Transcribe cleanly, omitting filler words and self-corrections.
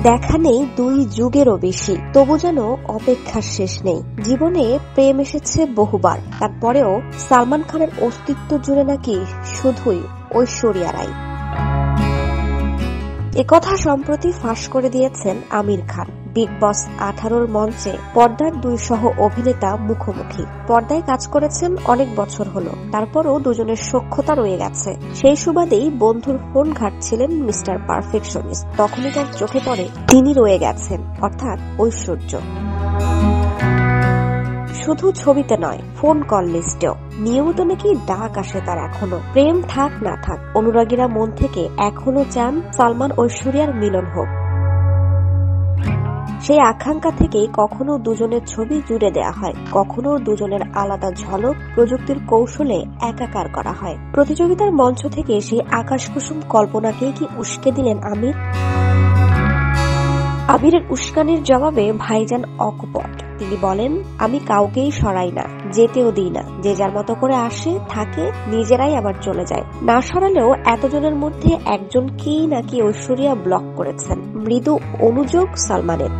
দেখা নেই 2 যুগেরও বেশি, তবু যেন অপেক্ষার শেষ নেই। জীবনে প্রেম এসেছে বহুবার, তারপরেও সালমান খানের অস্তিত্ব জুড়ে নাকি শুধুই ঐশ্বরিয়া রাই। একথা সম্প্রতি ফাঁস করে দিয়েছেন আমির খান। বিগ বস 18-র মঞ্চে পর্দার 2 সহ অভিনেতা মুখোমুখি। পর্দায় কাজ করেছেন অনেক বছর হলো, তারপরও দুজনের সখ্যতা রয়ে গেছে। সেই সুবাদেই বন্ধুর ফোন ঘাঁটছিলেন মিস্টার পারফেকশনিস্ট। তখনই তার চোখে পড়ে তিনি রয়ে গেছেন, অর্থাৎ ঐশ্বর্য। শুধু ছবিতে নয়, ফোন কল লিস্টেও নিয়মিত নাকি ডাক আসে তার। এখনো প্রেম থাক না থাক, অনুরাগীরা মন থেকে এখনো চান সালমান ঐশ্বরিয়ার মিলন হোক। সেই আকাঙ্ক্ষা থেকেই কখনো দুজনের ছবি জুড়ে দেয়া হয়, কখনো দুজনের আলাদা ঝলক প্রযুক্তির কৌশলে একাকার করা হয়। প্রতিযোগিতার মঞ্চ থেকে সেই আকাশকুসুম কল্পনাকেই কি উস্কে দিলেন আমির? আবিরের উস্কানির জবাবে ভাইজান অকপট। তিনি বলেন, আমি কাউকেই সরাই না, যেতেও দিই না। যে যার মতো করে আসে থাকে, নিজেরাই আবার চলে যায়। না সরালেও এতজনের মধ্যে একজনকেই নাকি ঐশ্বরিয়া ব্লক করেছেন। মৃদু অনুযোগ সালমানের।